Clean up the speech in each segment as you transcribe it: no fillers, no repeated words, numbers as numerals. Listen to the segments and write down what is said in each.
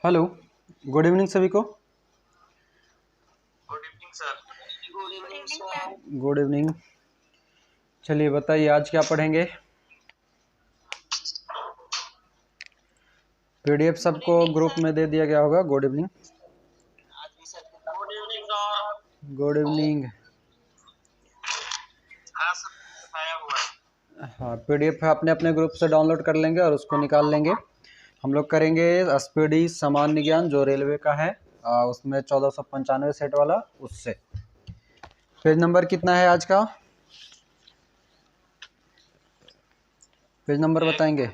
Hello, good evening सभी को। Good evening sir. Good evening sir. Good evening. चलिए बताइए आज क्या पढ़ेंगे। पीडीएफ सबको ग्रुप में दे दिया गया होगा। Good evening. Good evening sir. Good evening. हाँ सर, आया हुआ है। हाँ, पीडीएफ अपने अपने ग्रुप से डाउनलोड कर लेंगे और उसको निकाल लेंगे। हम लोग करेंगे स्पीडी सामान्य ज्ञान जो रेलवे का है, उसमें 1495 सेट वाला, उससे। पेज नंबर कितना है आज का? पेज नंबर बताएंगे।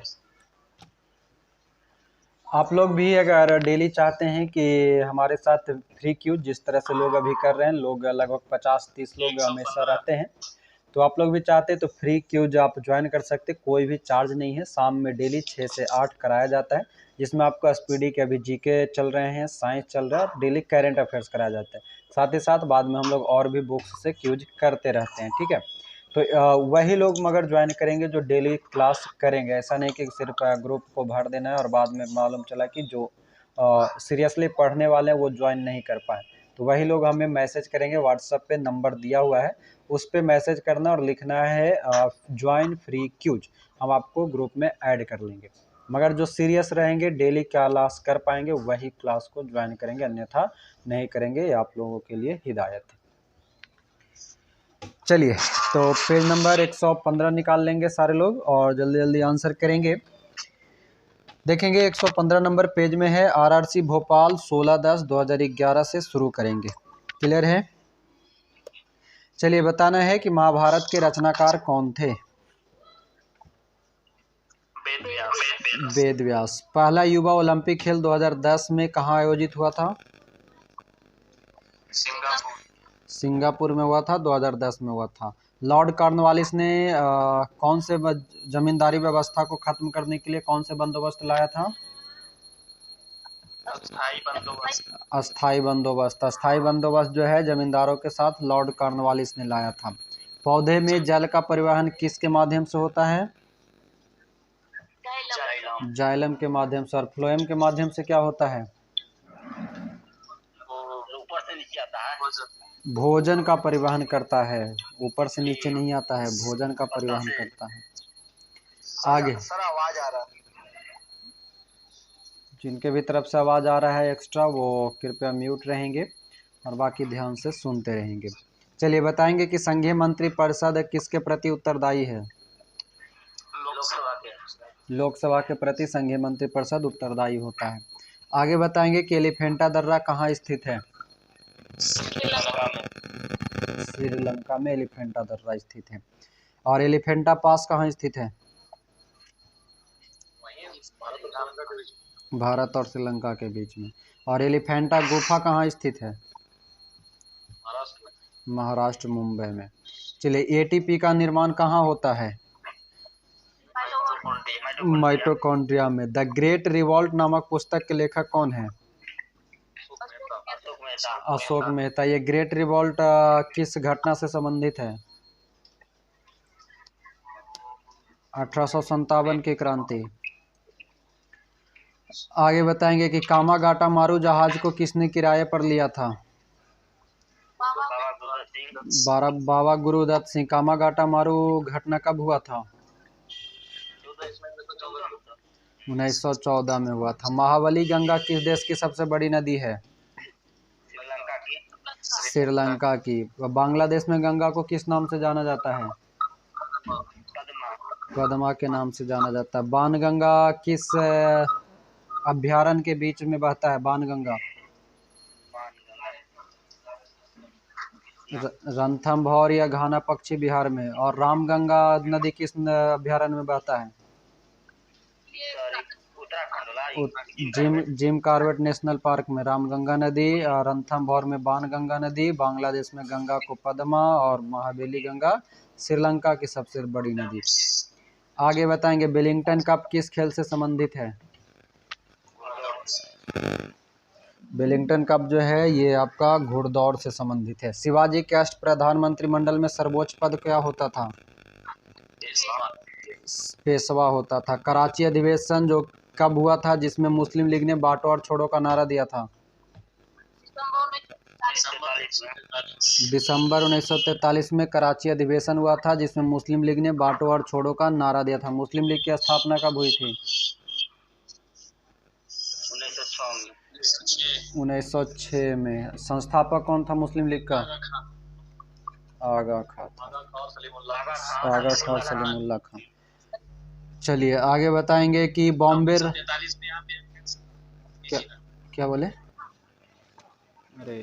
आप लोग भी अगर डेली चाहते हैं कि हमारे साथ फ्री क्यूज जिस तरह से लोग अभी कर रहे हैं, लोग लगभग 50-30 लोग हमेशा रहते हैं, तो आप लोग भी चाहते हैं तो फ्री क्यूज आप ज्वाइन कर सकते हैं। कोई भी चार्ज नहीं है। शाम में डेली 6 से 8 कराया जाता है, जिसमें आपको स्पीडी के अभी जीके चल रहे हैं, साइंस चल रहा है और डेली करेंट अफेयर्स कराया जाता है। साथ ही साथ बाद में हम लोग और भी बुक्स से क्यूज करते रहते हैं। ठीक है, तो वही लोग मगर ज्वाइन करेंगे जो डेली क्लास करेंगे। ऐसा नहीं कि सिर्फ ग्रुप को भर देना है और बाद में मालूम चला कि जो सीरियसली पढ़ने वाले हैं वो ज्वाइन नहीं कर पाए। तो वही लोग हमें मैसेज करेंगे, व्हाट्सएप पे नंबर दिया हुआ है, उस पर मैसेज करना और लिखना है ज्वाइन फ्री क्यूज। हम आपको ग्रुप में ऐड कर लेंगे। मगर जो सीरियस रहेंगे, डेली क्लास कर पाएंगे, वही क्लास को ज्वाइन करेंगे, अन्यथा नहीं करेंगे। ये आप लोगों के लिए हिदायत है। चलिए, तो पेज नंबर 115 निकाल लेंगे सारे लोग और जल्दी जल्दी आंसर करेंगे। देखेंगे 115 नंबर पेज में है। आरआरसी भोपाल 16/10/2011 से शुरू करेंगे। क्लियर है? चलिए, बताना है कि महाभारत के रचनाकार कौन थे। वेद व्यास। पहला युवा ओलंपिक खेल 2010 में कहाँ आयोजित हुआ था? सिंगापुर में हुआ था, 2010 में हुआ था। लॉर्ड कॉर्नवालिस ने कौन से जमींदारी व्यवस्था को खत्म करने के लिए कौन से बंदोबस्त लाया था? अस्थाई बंदोबस्त। अस्थाई बंदोबस्त। अस्थाई बंदोबस्त जो है जमींदारों के साथ लॉर्ड कॉर्नवालिस ने लाया था। पौधे में जल का परिवहन किसके माध्यम से होता है? जाइलम के माध्यम से। और फ्लोएम के माध्यम से क्या होता है? ऊपर से नीचे आता है। भोजन का परिवहन करता है। ऊपर से नीचे नहीं आता है, भोजन का परिवहन करता है। आगे सर आवाज आ रहा है। जिनके भी तरफ से आवाज आ रहा है एक्स्ट्रा, वो कृपया म्यूट रहेंगे और बाकी ध्यान से सुनते रहेंगे। चलिए, बताएंगे कि संघीय मंत्री परिषद किसके प्रति उत्तरदायी है? लोकसभा के प्रति संघीय मंत्री परिषद उत्तरदायी होता है। आगे बताएंगे कि एलिफेंटा दर्रा कहाँ स्थित है? श्रीलंका में एलिफेंटा दर्रा स्थित है। और एलिफेंटा पास कहाँ स्थित है? भारत और श्रीलंका के बीच में। और एलिफेंटा गुफा कहाँ स्थित है? महाराष्ट्र, मुंबई में। चलिए, एटीपी का निर्माण कहाँ होता है? माइटोकॉन्ड्रिया में। द ग्रेट रिवॉल्ट नामक पुस्तक के लेखक कौन है? अशोक मेहता। ये ग्रेट रिवॉल्ट किस घटना से संबंधित है? 1857 की क्रांति। आगे बताएंगे कि कामागाटा मारू जहाज को किसने किराए पर लिया था? बाबा गुरुदत्त सिंह। कामागाटा मारू घटना कब हुआ था? 1914 में हुआ था। महाबली गंगा किस देश की सबसे बड़ी नदी है? श्रीलंका की। बांग्लादेश में गंगा को किस नाम से जाना जाता है? कदमा के नाम से जाना जाता है। बाणगंगा किस अभ्यारण्य के बीच में बहता है? बाणगंगा रणथंभौर या घाना पक्षी बिहार में। और रामगंगा नदी किस अभ्यारण्य में बहता है? जिम कॉर्बेट नेशनल पार्क में रामगंगा नदी। रणथंभौर में बाणगंगा नदी। बांग्लादेश में गंगा को पद्मा और महाबली गंगा श्रीलंका की सबसे बड़ी नदी। आगे बताएंगे वेलिंगटन कप किस खेल से संबंधित है? वेलिंगटन कप जो है ये आपका घुड़दौड़ से संबंधित है। शिवाजी के अष्ट प्रधानमंत्रिमंडल में सर्वोच्च पद क्या होता था? पेशवा होता था। कराची अधिवेशन जो कब हुआ था जिसमें मुस्लिम लीग ने बांटो और छोड़ो का नारा दिया था? दिसंबर 1943 में कराची अधिवेशन हुआ था जिसमें मुस्लिम लीग ने बांटो और छोड़ो का नारा दिया था। मुस्लिम लीग की स्थापना कब हुई थी? 1906 में। संस्थापक कौन था मुस्लिम लीग का? आगा खां था। आगा खां और सलीमुल्लाह खां। चलिए आगे बताएंगे कि बॉम्बे क्या बोले? अरे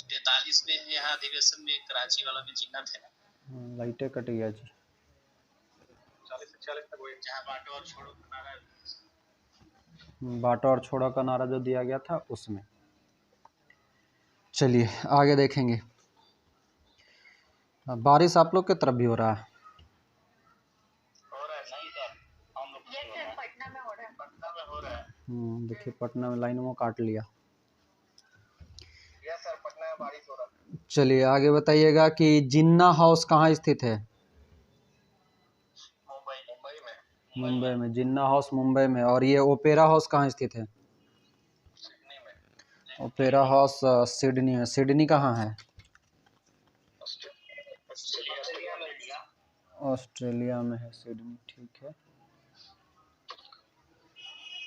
43 में यहाँ अधिवेशन में कराची वाला में जिन्ना थे ना, लाइटें कट गया जी। 40 से 46 तक वही जहाँ बांटो और छोड़ो का नारा, बांटो और छोड़ो का नारा जो दिया गया था उसमें। चलिए आगे देखेंगे। बारिश आप लोग की तरफ भी हो रहा है? नहीं सर, हम लोग पटना में हो रहा है, पटना में हो रहा है। देखिए पटना में लाइन वो काट लिया। यस सर, पटना में बारिश हो रहा है। चलिए आगे बताइएगा कि जिन्ना हाउस कहाँ स्थित है? मुंबई में। जिन्ना हाउस मुंबई में। और ये ओपेरा हाउस कहाँ स्थित है? सिडनी में। ओपेरा हाउस सिडनी में। सिडनी कहाँ है? ऑस्ट्रेलिया में है सिडनी, ठीक है।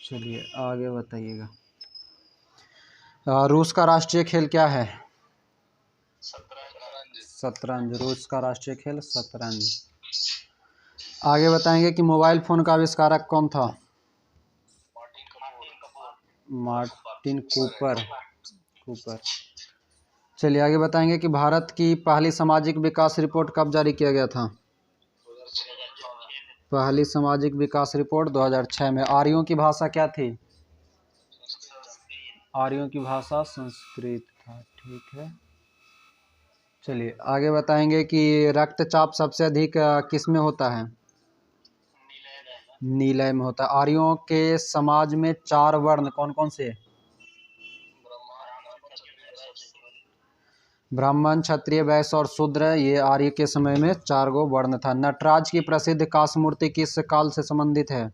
चलिए आगे बताइएगा। रूस का राष्ट्रीय खेल क्या है? शतरंज। रूस का राष्ट्रीय खेल शतरंज। आगे बताएंगे कि मोबाइल फ़ोन का आविष्कारक कौन था? Martin Cooper. चलिए आगे बताएंगे कि भारत की पहली सामाजिक विकास रिपोर्ट कब जारी किया गया था? पहली सामाजिक विकास रिपोर्ट 2006 में। आर्यों की भाषा क्या थी? आर्यों की भाषा संस्कृत था, ठीक है। चलिए आगे बताएंगे कि रक्तचाप सबसे अधिक किस में होता है? नीलय में होता है। आर्यों के समाज में 4 वर्ण कौन कौन से? ब्राह्मण, क्षत्रिय, वैश्य और शूद्र, ये आर्य के समय में 4 गो वर्ण था। नटराज की प्रसिद्ध कांस्य मूर्ति किस काल से संबंधित है?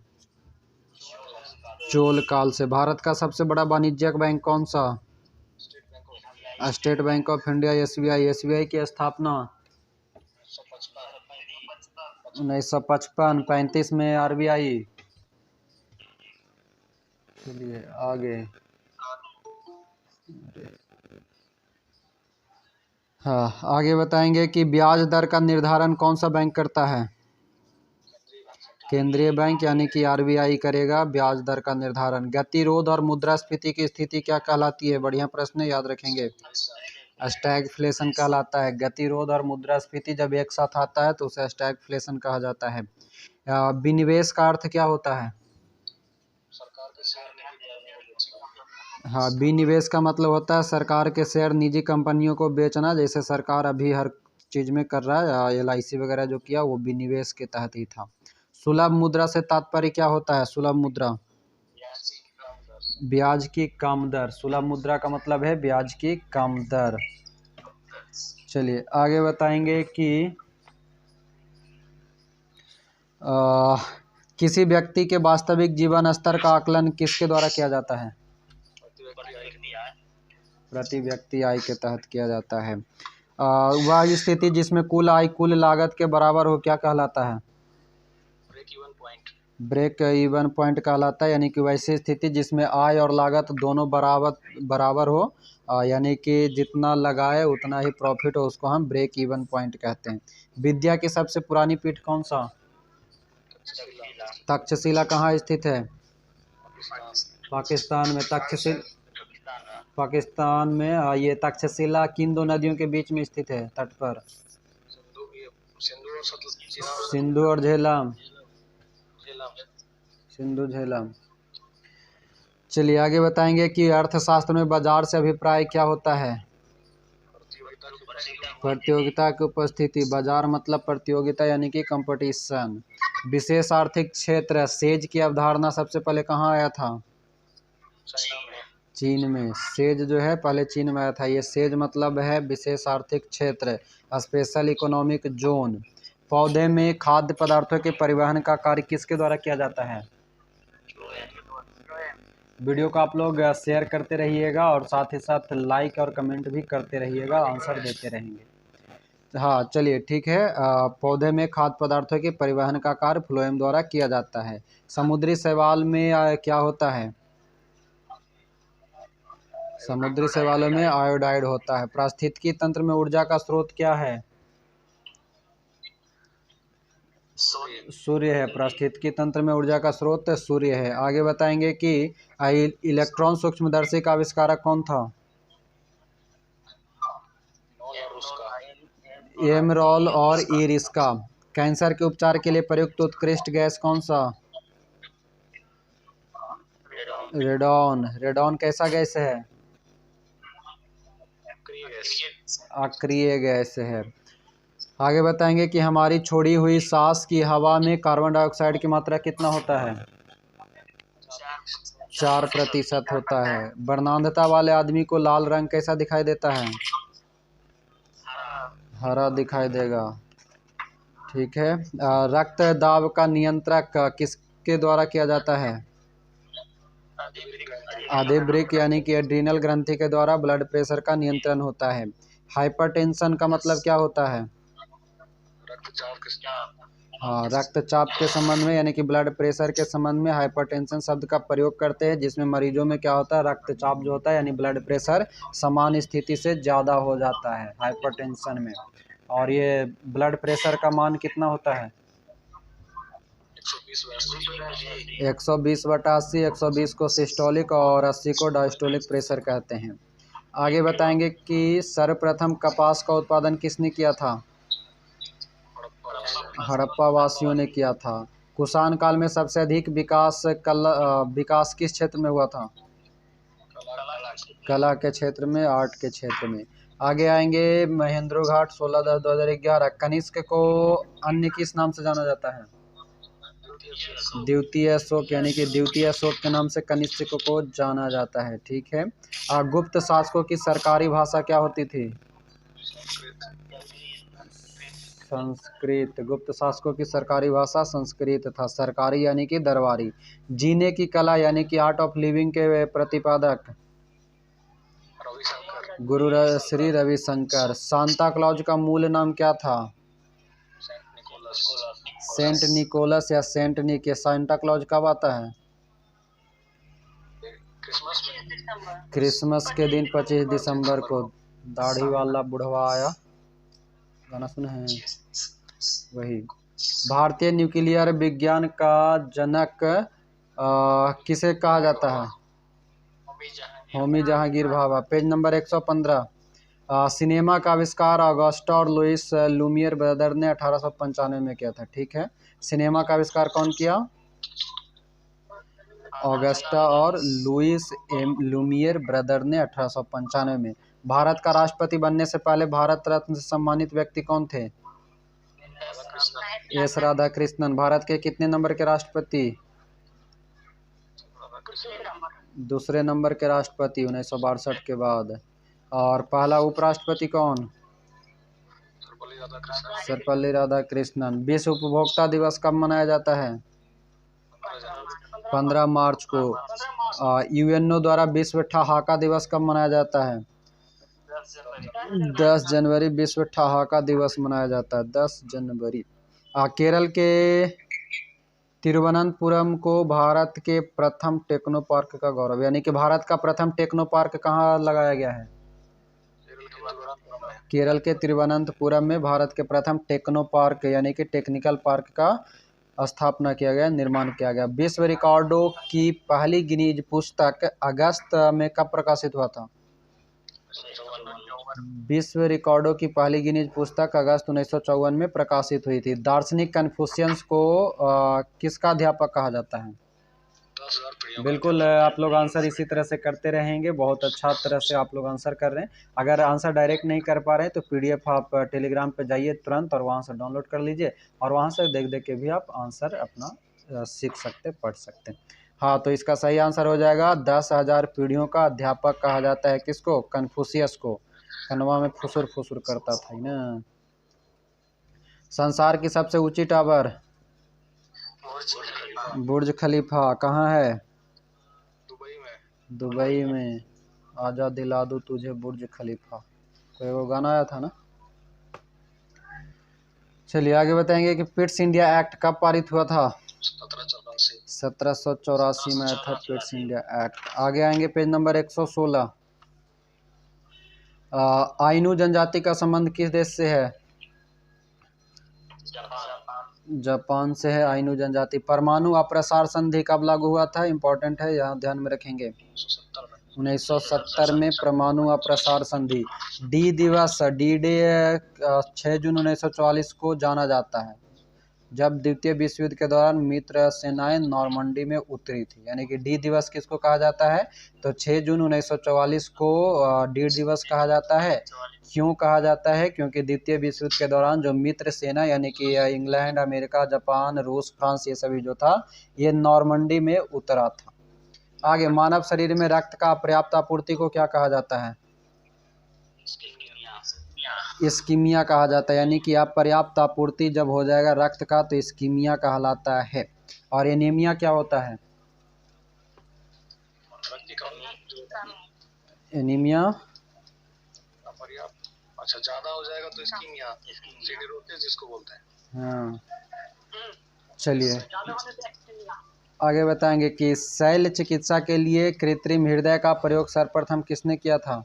चोल काल से। भारत का सबसे बड़ा वाणिज्यिक बैंक कौन सा? State bank of India, SBI. SBI की स्थापना 1955। 35 में आरबीआई। चलिए आगे। हाँ आगे बताएंगे कि ब्याज दर का निर्धारण कौन सा बैंक करता है? केंद्रीय बैंक यानी कि आरबीआई करेगा ब्याज दर का निर्धारण। गतिरोध और मुद्रास्फीति की स्थिति क्या कहलाती है? बढ़िया प्रश्न, याद रखेंगे। स्टैगफ्लेशन कहलाता है। गतिरोध और मुद्रास्फीति जब एक साथ आता है तो उसे स्टैगफ्लेशन कहा जाता है। विनिवेश का अर्थ क्या होता है? हाँ, विनिवेश का मतलब होता है सरकार के शेयर निजी कंपनियों को बेचना, जैसे सरकार अभी हर चीज़ में कर रहा है। LIC वगैरह जो किया वो विनिवेश के तहत ही था। सुलभ मुद्रा से तात्पर्य क्या होता है? सुलभ मुद्रा ब्याज की कम दर। सुलभ मुद्रा का मतलब है ब्याज की कम दर। चलिए आगे बताएंगे कि किसी व्यक्ति के वास्तविक जीवन स्तर का आकलन किसके द्वारा किया जाता है? प्रति व्यक्ति आय के तहत किया जाता है। वह स्थिति जिसमें कुल आय कुल लागत के बराबर हो क्या कहलाता है? ब्रेक इवन पॉइंट कहलाता है। यानी कि वैसी स्थिति जिसमें आय और लागत दोनों बराबर हो, यानी कि जितना लगाए उतना ही प्रॉफिट हो, उसको हम ब्रेक इवन पॉइंट कहते हैं। विद्या की सबसे पुरानी पीठ कौन सा? तक्षशिला कहाँ स्थित है? पाकिस्तान में। पाकिस्तान में। ये तक्षशिला किन 2 नदियों के बीच में स्थित है तट पर? सिंधु और झेलम। सिंधु झेलम। चलिए आगे बताएंगे कि अर्थशास्त्र में बाजार से अभिप्राय क्या होता है? प्रतियोगिता की उपस्थिति। बाजार मतलब प्रतियोगिता यानी कि कंपटीशन। विशेष आर्थिक क्षेत्र सेज की अवधारणा सबसे पहले कहाँ आया था? चीन में। सेज जो है पहले चीन में आया था। ये सेज मतलब है विशेष आर्थिक क्षेत्र, स्पेशल इकोनॉमिक जोन। पौधे में खाद्य पदार्थों के परिवहन का कार्य किसके द्वारा किया जाता है? वीडियो को आप लोग शेयर करते रहिएगा और साथ ही साथ लाइक और कमेंट भी करते रहिएगा, आंसर देते रहेंगे। हाँ चलिए ठीक है। पौधे में खाद्य पदार्थों के परिवहन का कार्य फ्लोएम द्वारा किया जाता है। समुद्री शैवाल में क्या होता है? समुद्री शैवालों में आयोडाइड होता है। पारिस्थितिकी तंत्र में ऊर्जा का स्रोत क्या है? सूर्य है। पारिस्थितिकी तंत्र में ऊर्जा का स्रोत सूर्य है। आगे बताएंगे कि इलेक्ट्रॉन सूक्ष्मदर्शी का आविष्कारक कौन था? एमरॉल और इरिस्का। कैंसर के उपचार के लिए प्रयुक्त उत्कृष्ट गैस कौन सा? रेडॉन। रेडॉन कैसा गैस है? अक्रिय गैस है। आगे बताएंगे कि हमारी छोड़ी हुई सांस की हवा में कार्बन डाइऑक्साइड की मात्रा कितना होता है? 4% होता है। वर्णांधता वाले आदमी को लाल रंग कैसा दिखाई देता है? हरा दिखाई देगा। ठीक है। रक्त दाब का नियंत्रक किसके द्वारा किया जाता है? आधिब्रिक यानी कि एड्रीनल ग्रंथि के द्वारा ब्लड प्रेशर का नियंत्रण होता है। हाइपरटेंशन का मतलब क्या होता है? हाँ, रक्तचाप के संबंध में यानी कि ब्लड प्रेशर के संबंध में हाइपरटेंशन शब्द का प्रयोग करते हैं, जिसमें मरीजों में क्या होता है, रक्तचाप जो होता है यानी ब्लड प्रेशर सामान्य स्थिति से ज़्यादा हो जाता है हाइपरटेंशन में। और ये ब्लड प्रेशर का मान कितना होता है? 120/80। 120 को सिस्टोलिक और 80 को डायस्टोलिक प्रेशर कहते हैं। आगे बताएंगे कि सर्वप्रथम कपास का उत्पादन किसने किया था? हड़प्पा वासियों ने किया था। कुषाण काल में सबसे अधिक विकास किस क्षेत्र में हुआ था? कला के क्षेत्र में, आर्ट के क्षेत्र में। आगे आएंगे महेंद्र घाट 16/10/2011। कनिष्क को अन्य किस नाम से जाना जाता है? द्वितीय अशोक यानी कि द्वितीय अशोक के नाम से कनिष्क को जाना जाता है। ठीक है। गुप्त शासकों की सरकारी भाषा क्या होती थी? संस्कृत। गुप्त शासकों की सरकारी भाषा संस्कृत था। सरकारी यानी कि दरबारी। जीने की कला यानी कि आर्ट ऑफ लिविंग के प्रतिपादक गुरु श्री रविशंकर। सांता क्लॉज का मूल नाम क्या था? सेंट निकोलस या सेंट निक। सांता क्लॉज कब आता है? क्रिसमस के दिन 25 दिसंबर को। दाढ़ी वाला बुढ़वा आया, गाना सुने हैं वही। भारतीय न्यूक्लियर विज्ञान का जनक किसे कहा जाता है? Homi Jahangir Bhabha. Page number 115। Cinema का आविष्कार ऑगस्टा और लुइस लुमियर ब्रदर ने 1895 में किया था। ठीक है। सिनेमा का आविष्कार कौन किया? ऑगस्टा और लुइस लुमियर ब्रदर ने 1895 में। भारत का राष्ट्रपति बनने से पहले भारत रत्न से सम्मानित व्यक्ति कौन थे? एस राधाकृष्णन। भारत के कितने नंबर के राष्ट्रपति? दूसरे नंबर के राष्ट्रपति 1962 के बाद। और पहला उपराष्ट्रपति कौन? सर्वपल्ली राधाकृष्णन। विश्व उपभोक्ता दिवस कब मनाया जाता है? 15 मार्च को। यूएनओ द्वारा विश्व ठहाका दिवस कब मनाया जाता है? 10 जनवरी विश्व ठहाका दिवस मनाया जाता है, 10 जनवरी। केरल के तिरुवनंतपुरम को भारत के प्रथम टेक्नो पार्क का गौरव, यानी कि भारत का प्रथम टेक्नो पार्क कहाँ लगाया गया है? केरल के तिरुवनंतपुरम में भारत के प्रथम टेक्नो पार्क यानी कि टेक्निकल पार्क का स्थापना किया गया, निर्माण किया गया। विश्व रिकॉर्डों की पहली गिनीज पुस्तक अगस्त में कब प्रकाशित हुआ था? विश्व रिकॉर्डों की पहली गिनीज पुस्तक अगस्त 1954 में प्रकाशित हुई थी। दार्शनिक कन्फ्यूशियस को किसका अध्यापक कहा जाता है? बिल्कुल, आप लोग आंसर इसी तरह से करते रहेंगे। बहुत अच्छा तरह से आप लोग आंसर कर रहे हैं। अगर आंसर डायरेक्ट नहीं कर पा रहे हैं तो पीडीएफ आप टेलीग्राम पे जाइए तुरंत और वहाँ से डाउनलोड कर लीजिए और वहाँ से देख देख के भी आप आंसर अपना सीख सकते, पढ़ सकते। हाँ, तो इसका सही आंसर हो जाएगा 10,000 पीढ़ियों का अध्यापक कहा जाता है। किसको? कन्फ्यूशियस को। कनवा में फुसुर फुसुर करता था ना। संसार की सबसे ऊंची टावर? बुर्ज खलीफा। कहाँ है? दुबई में आजा दिला दूं तुझे बुर्ज खलीफा, कोई वो गाना आया था ना। चलिए आगे बताएंगे कि पिट्स इंडिया एक्ट कब पारित हुआ था। 1784 में आया था पिट्स इंडिया एक्ट। आगे आएंगे पेज नंबर 116। आइनू जनजाति का संबंध किस देश से है। जापान से है आइनू जनजाति। परमाणु अप्रसार संधि कब लागू हुआ था, इंपॉर्टेंट है, यहाँ ध्यान में रखेंगे। 1970 में परमाणु अप्रसार संधि। डी दिवस, डी डे 6 जून 1944 को जाना जाता है, जब द्वितीय विश्व युद्ध के दौरान मित्र सेनाएं नॉर्मंडी में उतरी थी। यानी कि डी दिवस किसको कहा जाता है, तो 6 जून 1944 को डी दिवस कहा जाता है। क्यों कहा जाता है, क्योंकि द्वितीय विश्व युद्ध के दौरान जो मित्र सेना यानी कि इंग्लैंड, अमेरिका, जापान, रूस, फ्रांस, ये सभी जो था ये नॉर्मंडी में उतरा था। आगे, मानव शरीर में रक्त का पर्याप्त आपूर्ति को क्या कहा जाता है, इस्कीमिया कहा जाता है। यानी कि आप पर्याप्त आपूर्ति जब हो जाएगा रक्त का तो इस्कीमिया कहलाता है। और एनीमिया क्या होता है, एनीमिया अच्छा ज्यादा हो जाएगा तो इस्कीमिया जिसको बोलते हैं। हाँ, चलिए आगे बताएंगे कि शल्य चिकित्सा के लिए कृत्रिम हृदय का प्रयोग सर्वप्रथम किसने किया था,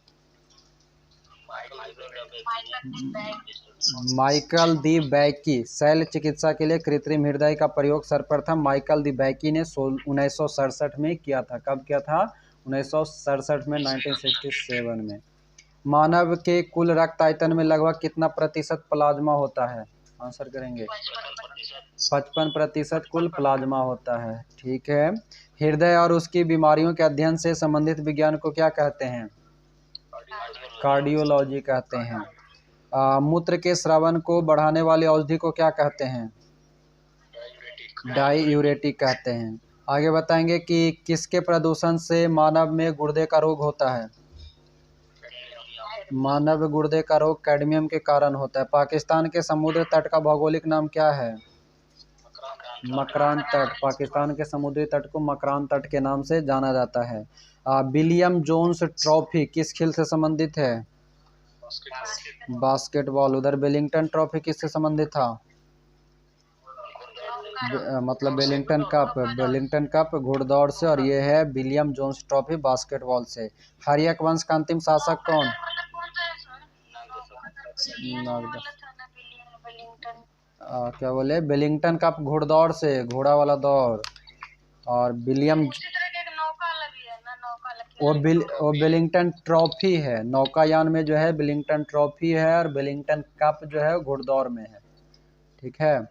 माइकल दी बैकी। शल्य चिकित्सा के लिए कृत्रिम हृदय का प्रयोग सर्वप्रथम माइकल दी बैकी ने 1967 में किया था। कब किया था, 1967 में, 1967 में। मानव के कुल रक्त आयतन में लगभग कितना प्रतिशत प्लाज्मा होता है, आंसर करेंगे। 55% कुल प्लाज्मा होता है। ठीक है। हृदय और उसकी बीमारियों के अध्ययन से संबंधित विज्ञान को क्या कहते हैं, कार्डियोलॉजी कहते हैं। मूत्र के स्रावन को बढ़ाने वाली औषधि को क्या कहते हैं, डाईयूरेटिक कहते हैं। आगे बताएंगे कि किसके प्रदूषण से मानव में गुर्दे का रोग होता है, मानव गुर्दे का रोग कैडमियम के कारण होता है। पाकिस्तान के समुद्र तट का भौगोलिक नाम क्या है, मकरान तट। पाकिस्तान के समुद्री तट को मकरान तट के नाम से जाना जाता है। विलियम जोन्स ट्रॉफी किस खेल से संबंधित है, बास्केटबॉल। उधर वेलिंगटन ट्रॉफी किससे संबंधित था, मतलब वेलिंगटन कप, वेलिंगटन कप घुड़दौड़ से, और ये है विलियम जोन्स ट्रॉफी बास्केटबॉल से। हर्यक वंश का अंतिम शासक कौन, क्या बोले, वेलिंगटन कप घुड़दौड़ से, घोड़ा वाला दौड़। और विलियम, वो वेलिंगटन ट्रॉफी है, नौकायान में जो है वेलिंगटन ट्रॉफी है, और वेलिंगटन कप जो है घुड़दौड़ में है। ठीक है।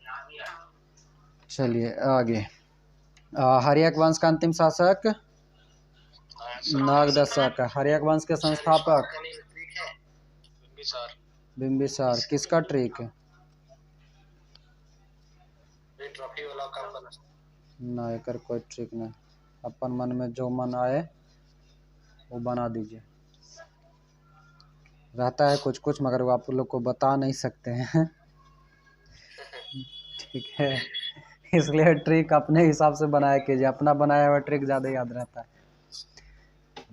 चलिए आगे, हर्यक वंश का अंतिम शासक नागदशक। हर्यक वंश के संस्थापक बिम्बिसार। किसका ट्रिक, ना एकर कोई ट्रिक नहीं, अपन मन में जो मन आए वो बना दीजिए। रहता है कुछ कुछ, मगर वो आप लोग को बता नहीं सकते हैं। ठीक है, इसलिए ट्रिक अपने हिसाब से बनाया कीजिए, अपना बनाया हुआ ट्रिक ज़्यादा याद रहता है।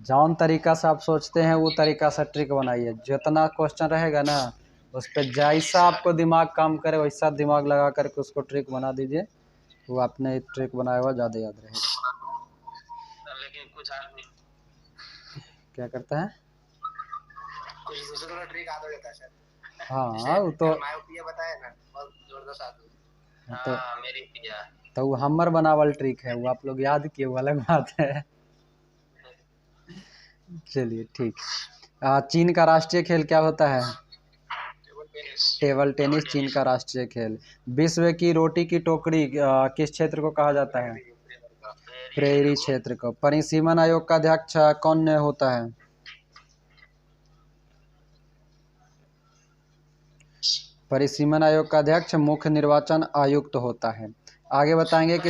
जौन तरीका से आप सोचते हैं वो तरीका से ट्रिक बनाइए। जितना क्वेश्चन रहेगा ना उस पर जैसा आपको दिमाग काम करे वैसा दिमाग लगा करके उसको ट्रिक बना दीजिए, वो अपने ट्रिक बनाया हुआ ज़्यादा याद रहेगा। लेकिन कुछ आदमी क्या करता है, कुछ दूसरों का ट्रिक आता रहता है सर। हाँ वो तो बताया ना, बहुत जबरदस्त आदमी। तो मेरी पिया तो वो हमर बनावल ट्रिक है, वो आप लोग याद किए, वो अलग बात है। चलिए ठीक। चीन का राष्ट्रीय खेल क्या होता है, टेबल टेनिस चीन का राष्ट्रीय खेल। विश्व की रोटी की टोकरी किस क्षेत्र को कहा जाता है, प्रेरी क्षेत्र को। परिसीमन आयोग का अध्यक्ष कौन होता है, परिसीमन आयोग का अध्यक्ष मुख्य निर्वाचन आयुक्त होता है। आगे बताएंगे कि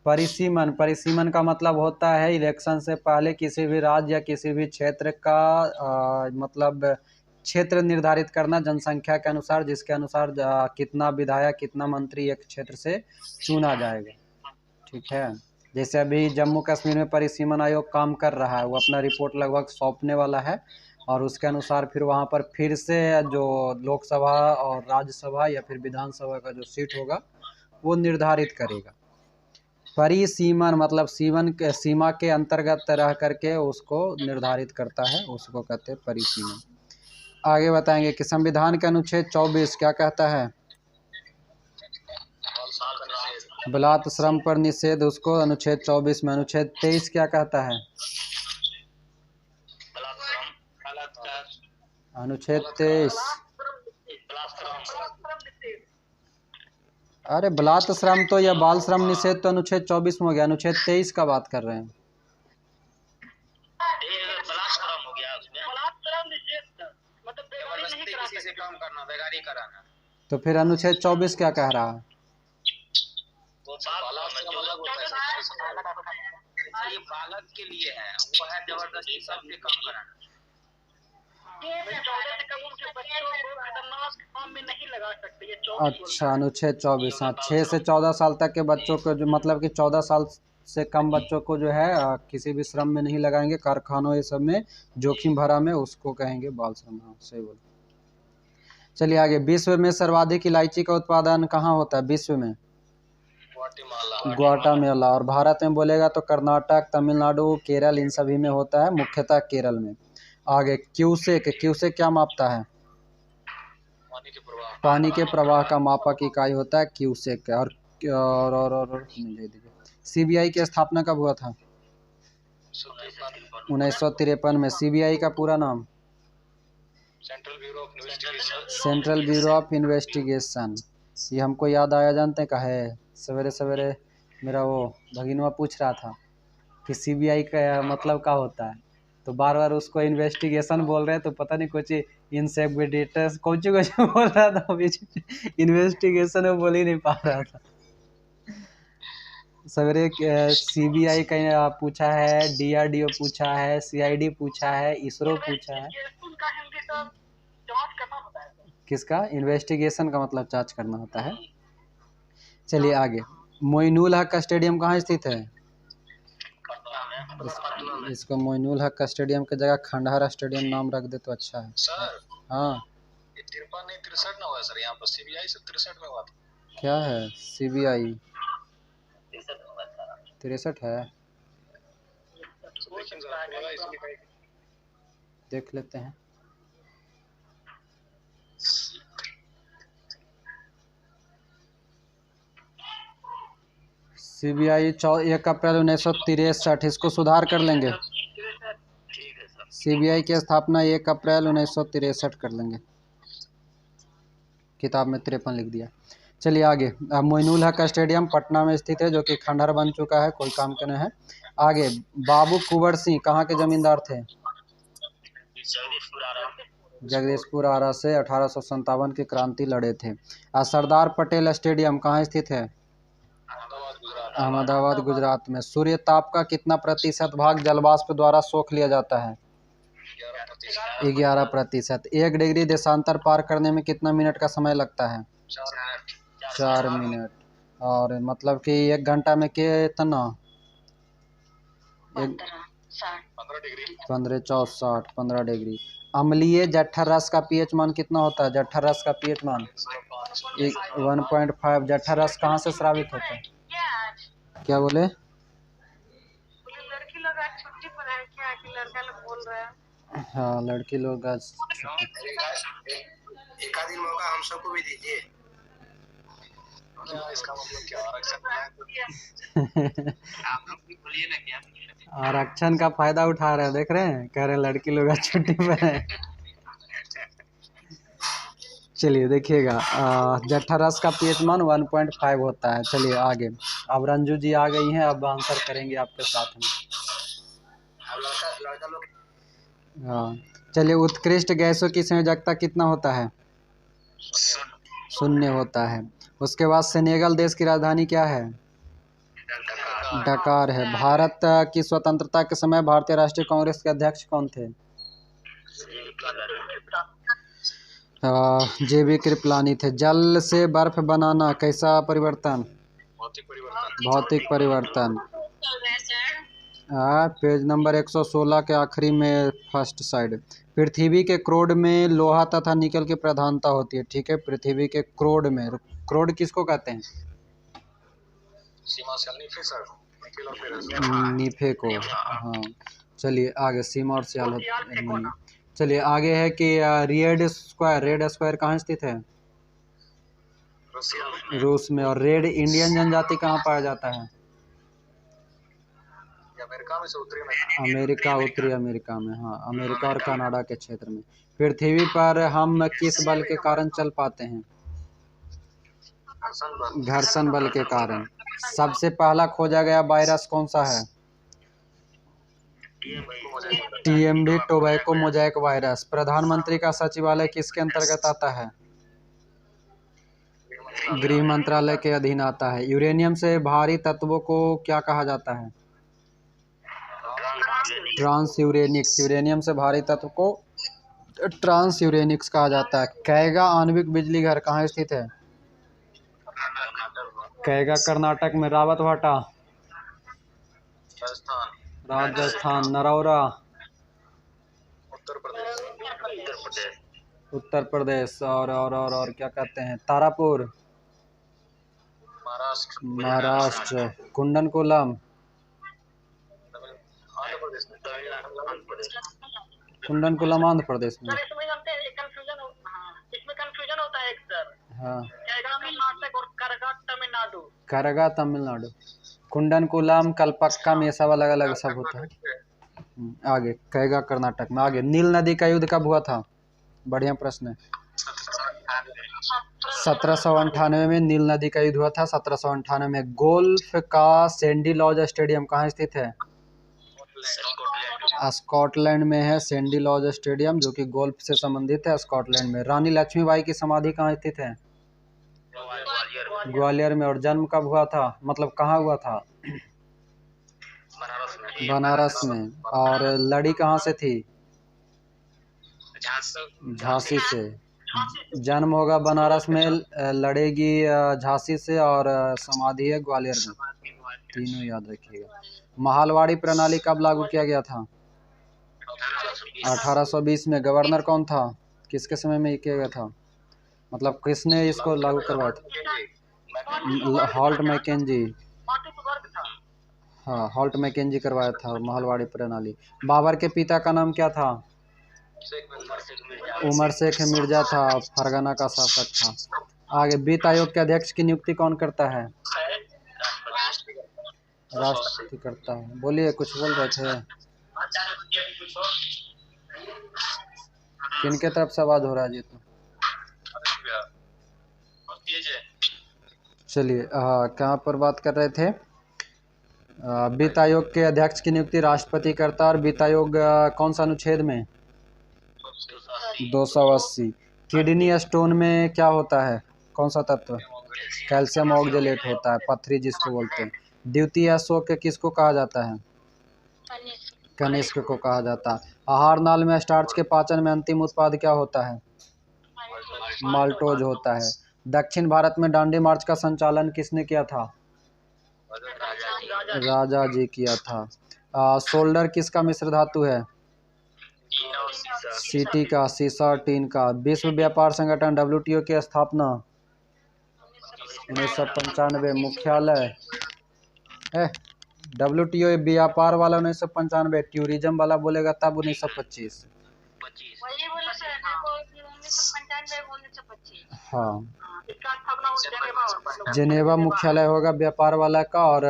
परिसीमन का मतलब होता है इलेक्शन से पहले किसी भी राज्य या किसी भी क्षेत्र का मतलब क्षेत्र निर्धारित करना जनसंख्या के अनुसार, जिसके अनुसार कितना विधायक कितना मंत्री एक क्षेत्र से चुना जाएगा। ठीक है। जैसे अभी जम्मू कश्मीर में परिसीमन आयोग काम कर रहा है, वो अपना रिपोर्ट लगभग सौंपने वाला है और उसके अनुसार फिर वहाँ पर फिर से जो लोकसभा और राज्यसभा या फिर विधानसभा का जो सीट होगा वो निर्धारित करेगा। परिसीमन मतलब सीमा के अंतर्गत रह करके उसको निर्धारित करता है, उसको कहते हैं परिसीमन। आगे बताएंगे कि संविधान के अनुच्छेद 24 क्या कहता है? बलात् श्रम पर निषेध, उसको अनुच्छेद 24 में। अनुच्छेद 23 क्या कहता है? अनुच्छेद 23 अरे बलात् श्रम तो या बाल श्रम निषेध तो अनुच्छेद 24 में हो गया, अनुच्छेद 23 का बात कर रहे हैं। तो फिर अनुच्छेद 24 क्या कह रहा है? बालक के लिए है, वो है जबरदस्ती सबसे काम कराना। अच्छा, अनुच्छेद 24, हाँ 6 से 14 साल तक के बच्चों को जो मतलब कि 14 साल से कम बच्चों को जो है किसी भी श्रम में नहीं लगाएंगे, कारखानों ये सब में जोखिम भरा में, उसको कहेंगे बाल श्रम। हाँ सही बोल। चलिए आगे, विश्व में सर्वाधिक इलायची का उत्पादन कहाँ होता है? विश्व में ग्वाटेमाला। और भारत में बोलेगा तो कर्नाटक, तमिलनाडु, केरल, इन सभी में होता है, मुख्यतः केरल में। आगे, क्यूसेक। क्यूसेक क्या मापता है? पानी के प्रवाह का मापक इकाई होता है क्यूसेक। और सीबीआई की स्थापना कब हुआ था? 1953 में। सीबीआई का पूरा नाम? Central bureau of investigation. ये हमको याद आया, जानते हैं कहा है? सवेरे सवेरे मेरा वो भगिनवा पूछ रहा था कि सीबीआई का मतलब क्या होता है, तो बार बार उसको इन्वेस्टिगेशन बोल रहे हैं, तो पता नहीं कुछ इंसेक्विडेटर्स कुछ बोल रहा था, बीच इन्वेस्टिगेशन में बोल ही नहीं पा रहा था। सवेरे सीबीआई का पूछा है, डीआरडीओ पूछा है, सीआईडी पूछा है, इसरो पूछा है। किसका? इन्वेस्टिगेशन का मतलब जांच करना होता है। चलिए आगे, मोइनुल हक स्टेडियम कहाँ स्थित है? इसको मोइनुल हक स्टेडियम की जगह खंडहर स्टेडियम नाम रख दे तो अच्छा है। सर हाँ, ये 53 नहीं 63 में हुआ सर, यहाँ पर सीबीआई से 63 में हुआ था। क्या है? सीबीआई 63 है? देख लेते हैं। सीबीआई 1 अप्रैल 1963, इसको सुधार कर लेंगे। सीबीआई की स्थापना 1 अप्रैल 1963 कर लेंगे, किताब में 53 लिख दिया। चलिए आगे, मोइनुल हक स्टेडियम पटना में स्थित है, जो कि खंडहर बन चुका है, कोई काम का नहीं है। आगे, बाबू कुंवर सिंह कहाँ के जमींदार थे? जगदीशपुर आरा से 1857 की क्रांति लड़े थे। सरदार पटेल स्टेडियम कहाँ स्थित है? अहमदाबाद गुजरात में। सूर्य ताप का कितना प्रतिशत भाग जलवाष्प द्वारा सोख लिया जाता है? 11%। 1 डिग्री देशांतर पार करने में कितना मिनट का समय लगता है? 4 मिनट। और मतलब कि 1 घंटा में कितना? 15 डिग्री। अम्लीय जठर रस का पीएच मान कितना होता है? जठर रस का पीएच मान 1.5। जठर रस कहाँ से स्रावित होता है? क्या बोले? लड़की लोग आज छुट्टी पर है क्या कि लड़का लोग बोल रहे हैं? हाँ, लड़की लोग आज एक आध दिन मौका हम सबको भी दीजिए। क्या इसका मतलब क्या? आप लोग भी बोलिए ना क्या? आरक्षण का फायदा उठा रहे हैं, देख रहे हैं, कह रहे हैं लड़की लोग आज छुट्टी पर है। चलिए देखिएगा, जठर रस का पीएच मान 1.5 होता है। चलिए आगे, अब रंजू जी आ गई हैं, अब आंसर करेंगे आपके साथ में। हाँ चलिए, उत्कृष्ट गैसों की संयोजकता कितना होता है? 0 होता है। उसके बाद सेनेगल देश की राजधानी क्या है? डकार है। भारत की स्वतंत्रता के समय भारतीय राष्ट्रीय कांग्रेस के अध्यक्ष कौन थे? जेबी कृपलानी थे। जल से बर्फ बनाना कैसा परिवर्तन? भौतिक परिवर्तन। भौतिक परिवर्तन। पेज नंबर 116 के आखिरी में फर्स्ट साइड। पृथ्वी के क्रोड में लोहा तथा निकल की प्रधानता होती है। ठीक है, पृथ्वी के क्रोड में, क्रोड किसको कहते हैं? सीमा से नीफे सर, निखिल और फेरस। नीफे को। हाँ, चलिए आगे। सीमा और सियाल नहीं। चलिए आगे है कि रेड स्क्वायर कहाँ स्थित है? रूस में। और रेड इंडियन जनजाति कहाँ पाया जाता है? अमेरिका में से उत्तरी में। अमेरिका, उत्तरी अमेरिका में। हाँ, अमेरिका और कनाडा के क्षेत्र में। पृथ्वी पर हम किस बल के कारण चल पाते हैं? घर्षण बल के कारण। सबसे पहला खोजा गया वायरस कौन सा है? TMV, tobacco mosaic virus. प्रधानमंत्री का सचिवालय किसके अंतर्गत आता है? गृह मंत्रालय के अधीन आता है। यूरेनियम से भारी तत्वों को क्या कहा जाता है? ट्रांस यूरेनिक्स। यूरेनियम से भारी तत्व को ट्रांस यूरेनिक्स कहा जाता है। कैगा आणविक बिजली घर कहाँ स्थित है? कैगा कर्नाटक में। रावतभाटा राजस्थान। नरौरा उत्तर प्रदेश। और क्या कहते हैं? तारापुर महाराष्ट्र। कुंडनकुलम आंध्र प्रदेश में। इसमें कंफ्यूजन होता है एक सर। हाँ, कर्नाटक और करगा तमिलनाडु। कुंडनकुलम, कलपक्कम, ये सब अलग अलग सब होता है। आगे कैगा कर्नाटक में। आगे नील नदी का युद्ध कब हुआ था? बढ़िया प्रश्न है। 1798 में नील नदी का युद्ध हुआ था। 1798 में। गोल्फ का सैंडी लॉज स्टेडियम कहाँ स्थित है? स्कॉटलैंड में है सैंडी लॉज स्टेडियम, जो कि गोल्फ से संबंधित है, स्कॉटलैंड में। रानी लक्ष्मीबाई की समाधि कहाँ स्थित है? ग्वालियर में। और जन्म कब हुआ था, मतलब कहाँ हुआ था? बनारस में। और लड़ी कहाँ से थी? झांसी से। जन्म होगा बनारस में, लड़ेगी झांसी से, और समाधि है ग्वालियर में। तीनों याद रखिएगा। महालवाड़ी प्रणाली कब लागू किया गया था? 1820 में। गवर्नर कौन था? किसके समय में किया गया था, मतलब किसने इसको लागू करवाया था? Holt Mackenzie. हाँ, हॉल्ट मैकेंजी करवाया था महलवाड़ी प्रणाली। बाबर के पिता का नाम क्या था? उमर शेख मिर्जा था, फरगना का शासक था। आगे वित्त आयोग के अध्यक्ष की नियुक्ति कौन करता है? राष्ट्रपति करता है। बोलिए, कुछ बोल रहे थे। किनके तरफ से आवाज हो रहा है जी? तो चलिए, कहाँ पर बात कर रहे थे? वित्त आयोग के अध्यक्ष की नियुक्ति राष्ट्रपति करता है। और वित्त आयोग कौन सा अनुच्छेद में? 280। किडनी स्टोन में क्या होता है, कौन सा तत्व? कैल्शियम ऑक्जेलेट होता है, पथरी जिसको बोलते हैं। द्वितीय अशोक किसको कहा जाता है? कनिष्क को कहा जाता है। आहार नाल में स्टार्च के पाचन में अंतिम उत्पाद क्या होता है? माल्टोज होता है। दक्षिण भारत में डांडी मार्च का संचालन किसने किया था? राजा जी किया था। सोल्डर किसका मिश्र धातु है? सीटी का, सीसा और टीन का। विश्व व्यापार संगठन WTO की स्थापना 1995। मुख्यालय WTO व्यापार वाला 1995, टूरिज्म वाला बोलेगा तब 1925। हाँ, जेनेवा मुख्यालय होगा व्यापार वाला का, और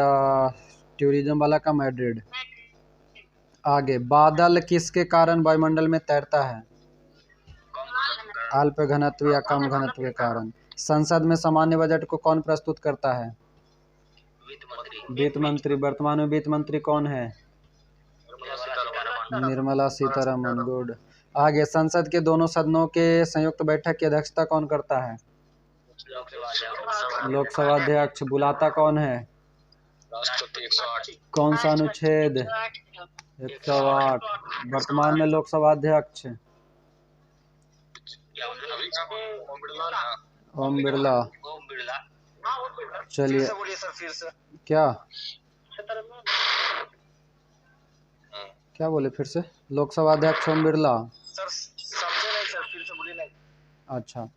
टूरिज्म वाला का मैड्रिड। आगे बादल किसके कारण वायुमंडल में तैरता है? अल्प घनत्व या कम घनत्व के कारण। संसद में सामान्य बजट को कौन प्रस्तुत करता है? वित्त मंत्री। वर्तमान में वित्त मंत्री कौन है? निर्मला सीतारमन। गुड। आगे संसद के दोनों सदनों के संयुक्त बैठक की अध्यक्षता कौन करता है? लोकसभा अध्यक्ष। बुलाता कौन है? कौन सा अनुच्छेद? 108। वर्तमान में लोकसभा अध्यक्ष ओम बिरला। चलिए, क्या क्या बोले फिर से? लोकसभा अध्यक्ष ओम बिरला। सर समझे नहीं सर, फिर से बोलिए नहीं। अच्छा,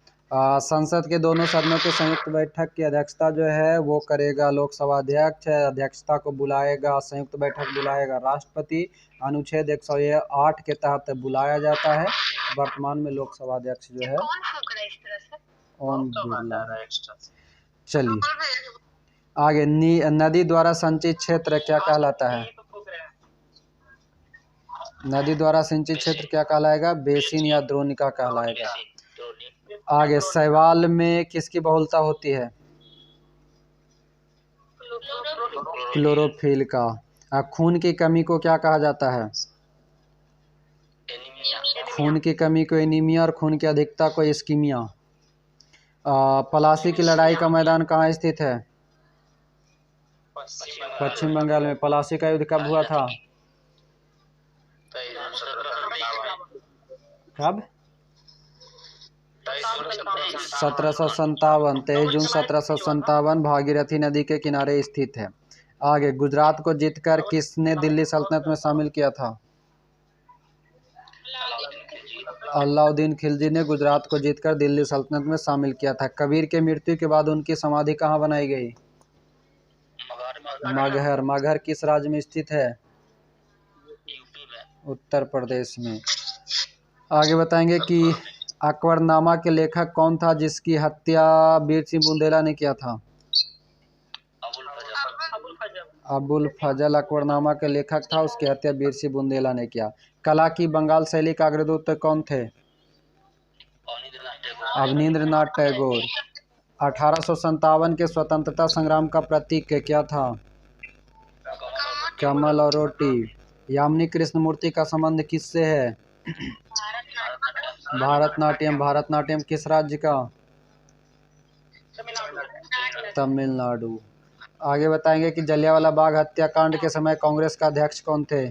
संसद के दोनों सदनों की संयुक्त बैठक की अध्यक्षता जो है वो करेगा लोकसभा अध्यक्ष। अध्यक्षता को बुलाएगा, संयुक्त बैठक बुलाएगा राष्ट्रपति। अनुच्छेद 108 के तहत बुलाया जाता है। वर्तमान में लोकसभा अध्यक्ष जो है ओम बिरला। चलिए आगे, नदी द्वारा संचित क्षेत्र क्या कहलाता है? नदी द्वारा सिंचित क्षेत्र क्या कहलाएगा? बेसिन या द्रोणिका कहलाएगा। आगे, शैवाल में किसकी बहुलता होती है? क्लोरोफिल का। खून की कमी को क्या कहा जाता है? खून की कमी को एनीमिया और खून की अधिकता को इस्कीमिया। पलासी की लड़ाई का मैदान कहाँ स्थित है? पश्चिम बंगाल में। पलासी का युद्ध कब हुआ था? कब? 1757। 23 जून 1757 भागीरथी नदी के किनारे स्थित है। आगे, गुजरात को जीतकर किसने दिल्ली सल्तनत में शामिल किया था? अलाउद्दीन खिलजी ने गुजरात को जीतकर दिल्ली सल्तनत में शामिल किया था। कबीर के मृत्यु के बाद उनकी समाधि कहाँ बनाई गई? मगहर। मगहर किस राज्य में स्थित है? उत्तर प्रदेश में। आगे बताएंगे कि अकबरनामा के लेखक कौन था जिसकी हत्या वीर सिंह बुंदेला ने किया था? अबुल फजल अकबरनामा के लेखक था, उसकी हत्या वीर सिंह बुंदेला ने किया। कला की बंगाल शैली का अग्रदूत कौन थे? अवनींद्रनाथ टैगोर। 1857 के स्वतंत्रता संग्राम का प्रतीक क्या था? कमल और रोटी। यामिनी कृष्णमूर्ति का संबंध किससे है? भारतनाट्यम। भारतनाट्यम किस राज्य का? तमिलनाडु। आगे बताएंगे कि जलियांवाला बाग हत्याकांड के समय कांग्रेस का अध्यक्ष कौन थे?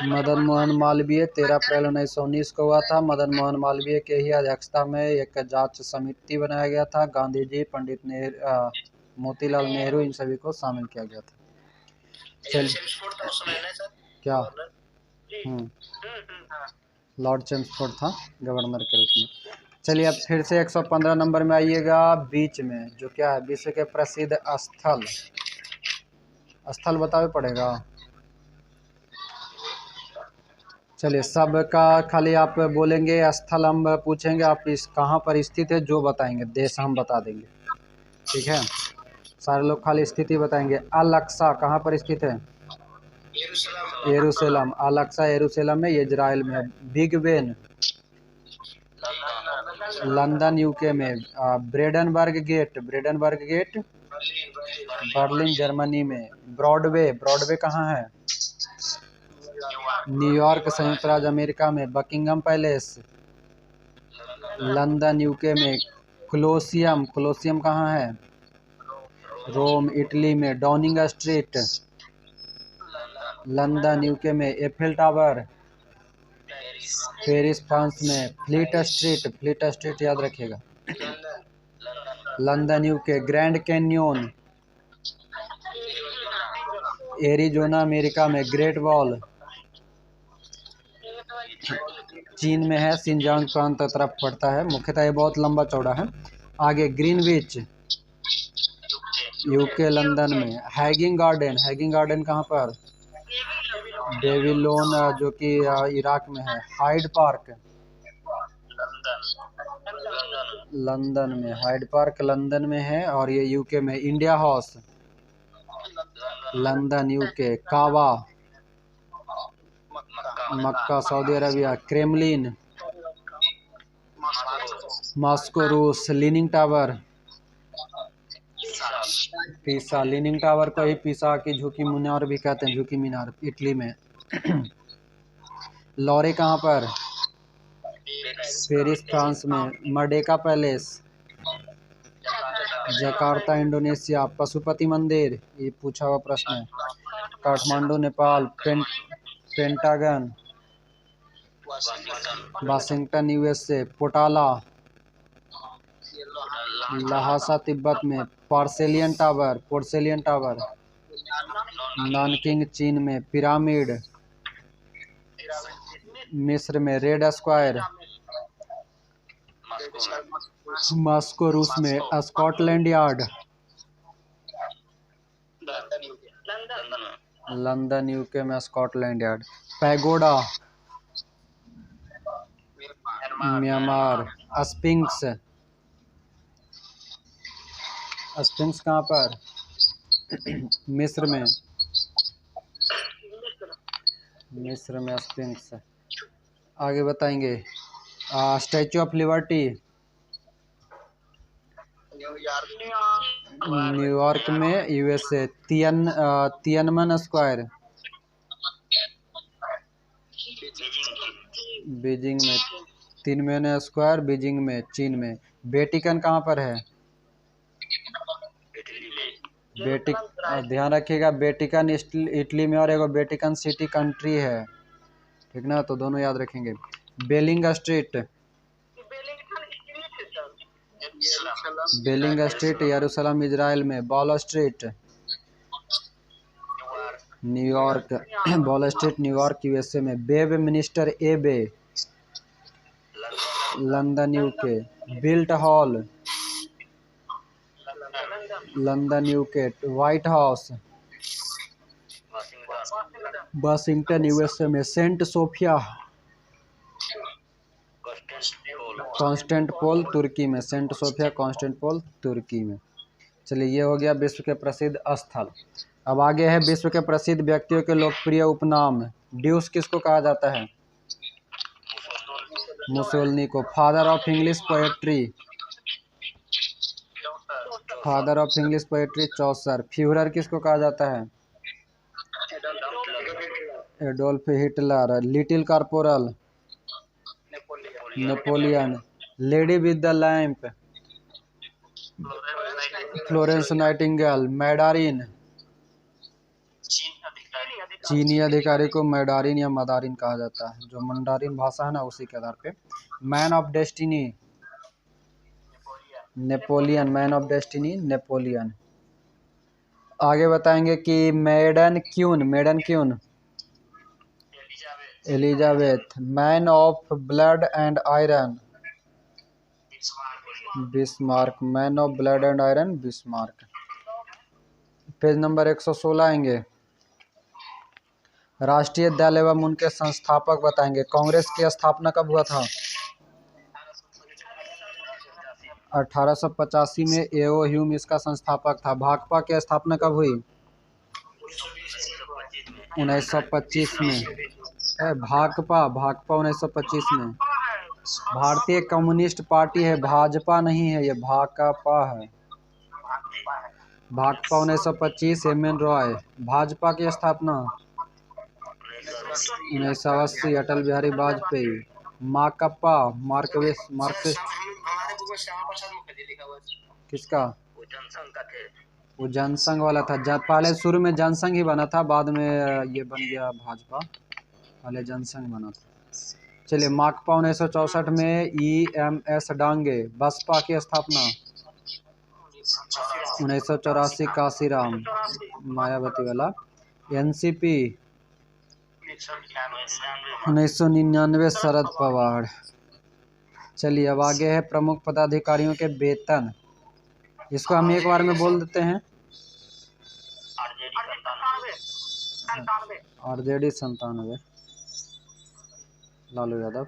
मदन मोहन मालवीय। 13 अप्रैल 1919 को हुआ था। मदन मोहन मालवीय के ही अध्यक्षता में एक जांच समिति बनाया गया था। गांधी जी, पंडित मोतीलाल नेहरू, इन सभी को शामिल किया गया था। चलिए, क्या? लॉर्ड चेम्सफोर्ड था गवर्नर के रूप में। चलिए अब फिर से 115 नंबर में आइएगा, बीच में जो क्या है? विश्व के प्रसिद्ध स्थल। स्थल बतावे पड़ेगा। चलिए, सबका खाली आप बोलेंगे, स्थल हम पूछेंगे, आप इस कहाँ पर स्थित है जो बताएंगे, देश हम बता देंगे। ठीक है, सारे लोग खाली स्थिति बताएंगे। अल-अक्सा कहाँ पर स्थित है? यरूशलेम। अल-अक्सा यरूशलेम में, इजराइल में। बिग बेन लंदन यूके में। Brandenburg Gate. Brandenburg Gate Berlin Germany में। ब्रॉडवे। ब्रॉडवे कहाँ है? न्यूयॉर्क संयुक्त राज्य अमेरिका में। बकिंगम पैलेस लंदन यूके में। कोलोसियम। कोलोसियम कहाँ है? रोम इटली में। डाउनिंग स्ट्रीट लंदन यूके में। एफिल टावर पेरिस फ्रांस में। Fleet Street. फ्लीट स्ट्रीट याद रखिएगा, London UK. Grand Canyon Arizona America में। ग्रेट वॉल चीन में है, सिंजांग प्रांत तरफ पड़ता है, मुख्यतः ये बहुत लंबा चौड़ा है। आगे, ग्रीनविच यूके लंदन में। Hanging garden. हैगिंग गार्डन कहाँ पर? बेबीलोन जो कि इराक में है। हाइड पार्क लंदन में। हाइड पार्क लंदन में है और ये यूके में। India house London UK. Kaaba Mecca Saudi Arabia. Kremlin Moscow रूस। Leaning tower Pisa. Leaning tower को ही पीसा की झुकी मीनार भी कहते हैं, झुकी मीनार, इटली में। लॉरे कहाँ पर? पेरिस फ्रांस में। Merdeka palace Jakarta Indonesia. Pashupati मंदिर, ये पूछा हुआ प्रश्न है, Kathmandu Nepal. Pentagon Washington USA. पोटाला लहासा तिब्बत में। पोर्सेलियन टावर नानकिंग चीन में। पिरामिड मिस्र में। रेड स्क्वायर मॉस्को रूस में। स्कॉटलैंड यार्ड लंदन यूके में। Scotland yard. Pagoda Myanmar. Sphinx sphinx कहाँ पर? मिस्र में। मिस्र में स्फिंक्स। आगे बताएंगे। स्टैचू ऑफ लिबर्टी न्यूयॉर्क में यूएसए। तियानमन स्क्वायर बीजिंग में। तियानमेन स्क्वायर बीजिंग में चीन में। वेटिकन कहाँ पर है? ध्यान रखिएगा, वेटिकन इटली में और एगो वेटिकन सिटी कंट्री है, ठीक ना, तो दोनों याद रखेंगे। बेलिंग स्ट्रीट यरूशलेम इजराइल में। Ball street New York ball street New York USA में। वेब मिनिस्टर एबे London UK. Built hall London UK. White house Washington USA में। सेंट सोफिया कॉन्स्टेंटोपल तुर्की में। सेंट सोफिया कॉन्स्टेंटोपल तुर्की में। चलिए, ये हो गया विश्व के प्रसिद्ध स्थल। अब आगे है विश्व के प्रसिद्ध व्यक्तियों के लोकप्रिय उपनाम। ड्यूस किसको कहा जाता है? मुसोलिनी को। Father of English poetry Chaucer. Fuhrer किसको कहा जाता है? Adolf Hitler. Little corporal Napoleon. Lady with the lamp Florence Nightingale. Mandarin चीनी अधिकारी को मैडारिन या मदारिन कहा जाता है, जो मंडारिन भाषा है ना, उसी के आधार पे। Man of destiny Napoleon. Man of destiny Napoleon. आगे बताएंगे कि maiden queen Elizabeth. Man of blood and iron Bismarck. Man of blood and iron Bismarck. Page number 116 आएंगे। राष्ट्रीय दल एवं उनके संस्थापक बताएंगे। कांग्रेस की स्थापना कब हुआ था? 1885 में। एओ ह्यूम इसका संस्थापक था। भाकपा की स्थापना कब हुई? 1925 में। भाकपा 1925 में। भारतीय कम्युनिस्ट पार्टी है, भाजपा नहीं है, ये भाकपा है। भाकपा 1925। एम.एन. रॉय। भाजपा की स्थापना 1980। अटल बिहारी वाजपेयी। माकपा मार्क्सिस्ट किसका? वो जनसंघ वाला था। पहले शुरू में जनसंघ ही बना था, बाद में ये बन गया भाजपा, पहले जनसंघ बना था। चलिए, माकपा 1964 में। EMS डांगे। बसपा की स्थापना 1984। काशीराम मायावती वाला। NCP 1999। शरद पवार। चलिए, अब आगे है प्रमुख पदाधिकारियों के वेतन। इसको हम एक बार में बोल देते हैं। RJD 97 लालू यादव।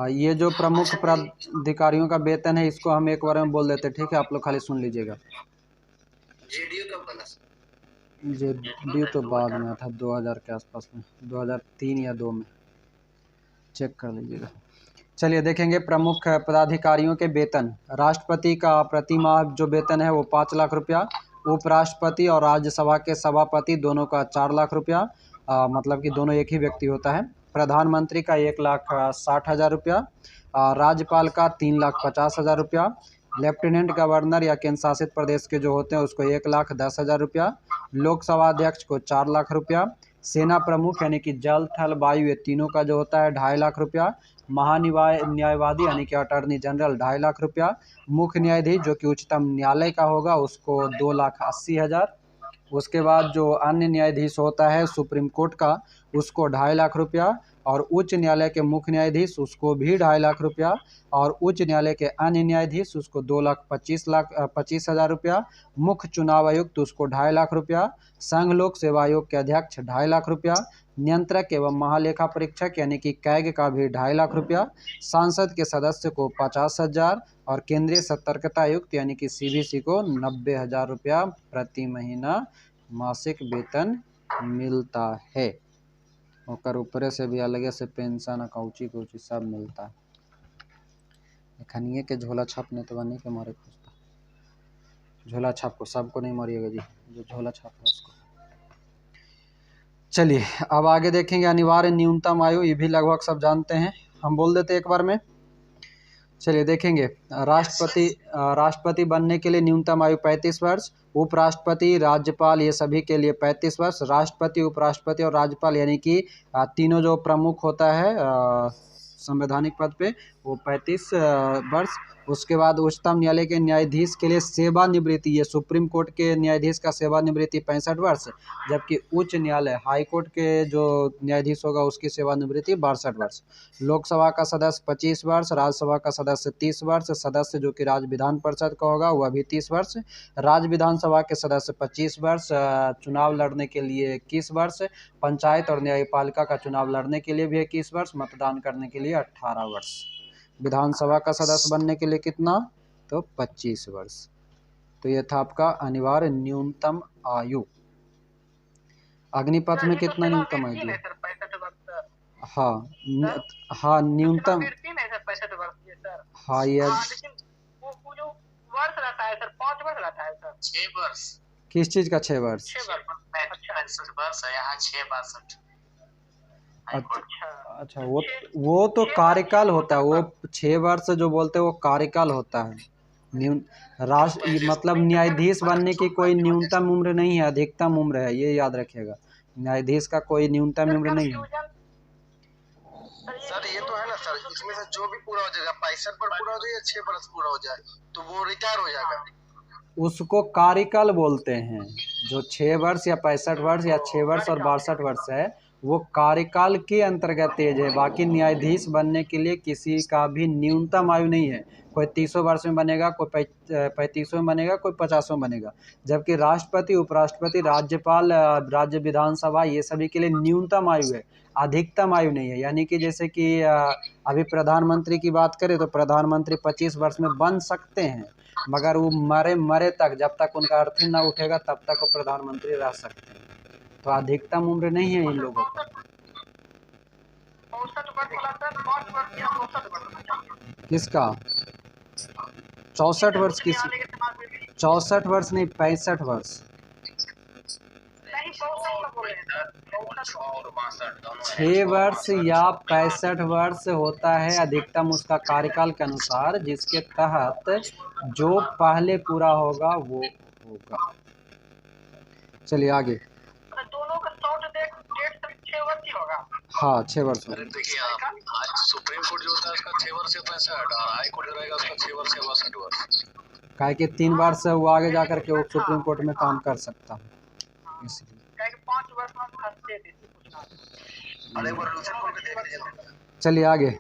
ये जो प्रमुख पदाधिकारियों का वेतन है, इसको हम एक बार में बोल देते हैं, ठीक है, आप लोग खाली सुन लीजिएगा। जेडीयू तो बाद में था, 2000 के आसपास में, 2003 या 2 में, चेक कर लीजिएगा। चलिए देखेंगे प्रमुख पदाधिकारियों के वेतन। राष्ट्रपति का प्रति माह जो वेतन है वो 5 लाख रुपया। उपराष्ट्रपति और राज्यसभा के सभापति दोनों का 4 लाख रुपया, मतलब कि दोनों एक ही व्यक्ति होता है। प्रधानमंत्री का 1,60,000 रुपया। राज्यपाल का 3,50,000 रुपया। लेफ्टिनेंट गवर्नर या केंद्र शासित प्रदेश के जो होते हैं उसको 1,10,000 रुपया। लोकसभा अध्यक्ष को 4 लाख रुपया। सेना प्रमुख यानी कि जल थल वायु ये तीनों का जो होता है 2.5 लाख रुपया। न्यायवादी यानी कि अटॉर्नी जनरल 2.5 लाख रुपया। मुख्य न्यायाधीश जो कि उच्चतम न्यायालय का होगा उसको 2,80,000। उसके बाद जो अन्य न्यायाधीश होता है सुप्रीम कोर्ट का उसको 2.5 लाख रुपया। और उच्च न्यायालय के मुख्य न्यायाधीश उसको भी 2.5 लाख रुपया। और उच्च न्यायालय के अन्य न्यायाधीश उसको 2,25,000 रुपया। मुख्य चुनाव आयुक्त उसको 2.5 लाख रुपया। संघ लोक सेवा आयोग के अध्यक्ष 2.5 लाख रुपया। नियंत्रक एवं महालेखा परीक्षक यानी कि कैग का भी 2.5 लाख रुपया। सांसद के सदस्य को 50,000 और केंद्रीय सतर्कता आयुक्त यानी कि CVC को 90,000 रुपया प्रति महीना मासिक वेतन मिलता है। और ऊपर से भी अलग से पेंशन कौची कौची सब मिलता है। खनिए के झोला छापने तो बने के मारे खोजता झोला छाप को सबको नहीं मारिएगा जी, जो झोला छाप है उसको। चलिए अब आगे देखेंगे अनिवार्य न्यूनतम आयु, ये भी लगभग सब जानते हैं, हम बोल देते एक बार में। चलिए देखेंगे राष्ट्रपति बनने के लिए न्यूनतम आयु 35 वर्ष। उपराष्ट्रपति राज्यपाल ये सभी के लिए 35 वर्ष। राष्ट्रपति उपराष्ट्रपति और राज्यपाल यानी कि तीनों जो प्रमुख होता है संवैधानिक पद पे वो 35 वर्ष। उसके बाद उच्चतम न्यायालय के न्यायाधीश के लिए सेवानिवृत्ति, ये सुप्रीम कोर्ट के न्यायाधीश का सेवानिवृत्ति 65 वर्ष, जबकि उच्च न्यायालय हाई कोर्ट के जो न्यायाधीश होगा उसकी सेवानिवृत्ति 62 वर्ष। लोकसभा का सदस्य 25 वर्ष, राज्यसभा का सदस्य 30 वर्ष, सदस्य जो कि राज्य विधान परिषद का होगा वह भी 30 वर्ष, राज्य विधानसभा के सदस्य 25 वर्ष, चुनाव लड़ने के लिए 21 वर्ष, पंचायत और न्यायपालिका का चुनाव लड़ने के लिए भी 21 वर्ष, मतदान करने के लिए 18 वर्ष। विधानसभा का सदस्य बनने के लिए कितना, तो 25 वर्ष। तो ये था आपका अनिवार्य न्यूनतम आयु। अग्निपथ में कितना न्यूनतम आयु दिया? हाँ न्यूनतम, हाँ ये वर्ष रहता है सर, 5 वर्ष रहता है सर। 6 वर्ष। किस चीज का 6 वर्ष? 6 वर्ष है यहाँ 6 अच्छा वो तो कार्यकाल होता है, वो 6 वर्ष जो बोलते हैं वो कार्यकाल होता है। मतलब न्यायाधीश बनने की कोई न्यूनतम उम्र नहीं है, अधिकतम उम्र है, ये याद रखिएगा। न्यायाधीश का कोई न्यूनतम उम्र नहीं है सर। ये तो है ना सर, इसमें से जो भी पूरा हो जाएगा 65 पर पूरा हो जाए या 6 वर्ष पूरा हो जाए तो वो रिटायर हो जाएगा, उसको कार्यकाल बोलते हैं। जो 6 वर्ष या 65 वर्ष या 6 वर्ष और 62 वर्ष है वो कार्यकाल के अंतर्गत तेज है। बाकी न्यायाधीश बनने के लिए किसी का भी न्यूनतम आयु नहीं है, कोई 30 वर्ष में बनेगा, कोई 35 में बनेगा, कोई 50 में बनेगा। जबकि राष्ट्रपति उपराष्ट्रपति राज्यपाल राज्य विधानसभा ये सभी के लिए न्यूनतम आयु है, अधिकतम आयु नहीं है। यानी कि जैसे कि अभी प्रधानमंत्री की बात करें तो प्रधानमंत्री 25 वर्ष में बन सकते हैं, मगर वो मरे तक, जब तक उनका अर्थी ना उठेगा तब तक वो प्रधानमंत्री रह सकते हैं। तो अधिकतम उम्र नहीं है इन लोगों का। किसका 64 वर्ष? किस 64 वर्ष नहीं, 65 वर्ष। 6 वर्ष या 65 वर्ष होता है अधिकतम उसका कार्यकाल के अनुसार, जिसके तहत जो पहले पूरा होगा वो होगा। चलिए आगे। दोनों का शॉर्ट डेट 6 वर्ष ही होगा। हाँ 6 वर्ष होगा। देखिए आज सुप्रीम कोर्ट जो होता है उसका 6 वर्ष से 65 और हाई कोर्ट जो रहेगा उसका 6 वर्ष से 62 वर्ष। काहे कि 3 वर्ष से वो आगे जाकर के वो सुप्रीम कोर्ट में काम कर सकता है, इसलिए 5 वर्ष में खर्चे देते। चलिए आगे।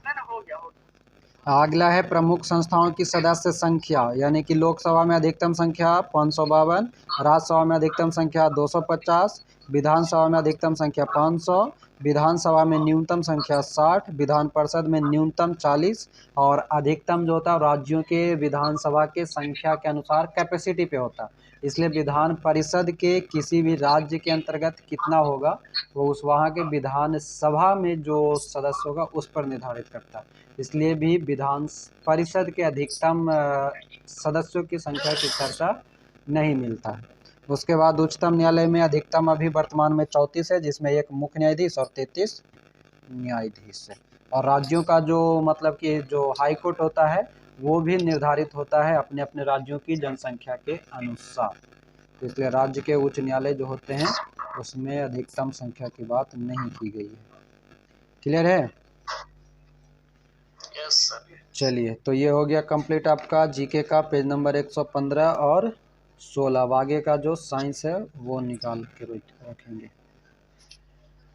अगला है प्रमुख संस्थाओं की सदस्य संख्या, यानी कि लोकसभा में अधिकतम संख्या 552, राज्यसभा में अधिकतम संख्या 250, विधानसभा में अधिकतम संख्या 500, विधानसभा में न्यूनतम संख्या 60, विधान परिषद में न्यूनतम 40 और अधिकतम जो होता है राज्यों के विधानसभा के संख्या के अनुसार कैपेसिटी पे होता है। इसलिए विधान परिषद के किसी भी राज्य के अंतर्गत कितना होगा वो उस वहाँ के विधान सभा में जो सदस्य होगा उस पर निर्धारित करता है। इसलिए भी विधान परिषद के अधिकतम सदस्यों की संख्या की चर्चा नहीं मिलता है। उसके बाद उच्चतम न्यायालय में अधिकतम अभी वर्तमान में 34 है, जिसमें 1 मुख्य न्यायाधीश और 33 न्यायाधीश है। और राज्यों का जो मतलब कि जो हाई कोर्ट होता है वो भी निर्धारित होता है अपने अपने राज्यों की जनसंख्या के अनुसार। तो इसलिए राज्य के उच्च न्यायालय जो होते हैं उसमें अधिकतम संख्या की बात नहीं की गई है। क्लियर है? Yes sir. चलिए, तो ये हो गया कंप्लीट आपका जीके का पेज नंबर 115 और 16। अब आगे का जो साइंस है वो निकाल के रखेंगे।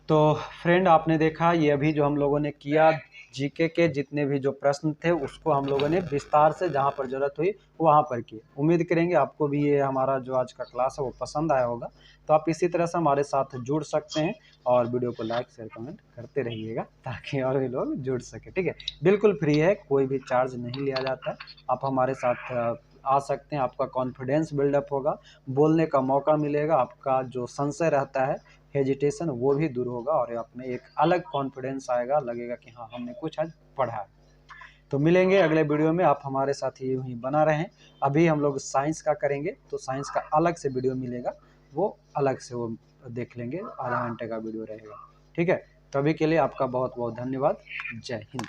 तो फ्रेंड, आपने देखा ये अभी जो हम लोगों ने किया, जीके के जितने भी जो प्रश्न थे उसको हम लोगों ने विस्तार से जहाँ पर ज़रूरत हुई वहाँ पर किए। उम्मीद करेंगे आपको भी ये हमारा जो आज का क्लास है वो पसंद आया होगा। तो आप इसी तरह से हमारे साथ जुड़ सकते हैं और वीडियो को लाइक शेयर कमेंट करते रहिएगा ताकि और भी लोग जुड़ सके। ठीक है, बिल्कुल फ्री है, कोई भी चार्ज नहीं लिया जाता है। आप हमारे साथ आ सकते हैं, आपका कॉन्फिडेंस बिल्डअप होगा, बोलने का मौका मिलेगा, आपका जो संशय रहता है, हेजिटेशन, वो भी दूर होगा और आप में एक अलग कॉन्फिडेंस आएगा, लगेगा कि हाँ हमने कुछ आज पढ़ा है। तो मिलेंगे अगले वीडियो में, आप हमारे साथ ही यूं ही बना रहें। अभी हम लोग साइंस का करेंगे, तो साइंस का अलग से वीडियो मिलेगा, वो अलग से वो देख लेंगे, आधा घंटे का वीडियो रहेगा। ठीक है, तो अभी के लिए आपका बहुत बहुत धन्यवाद। जय हिंद।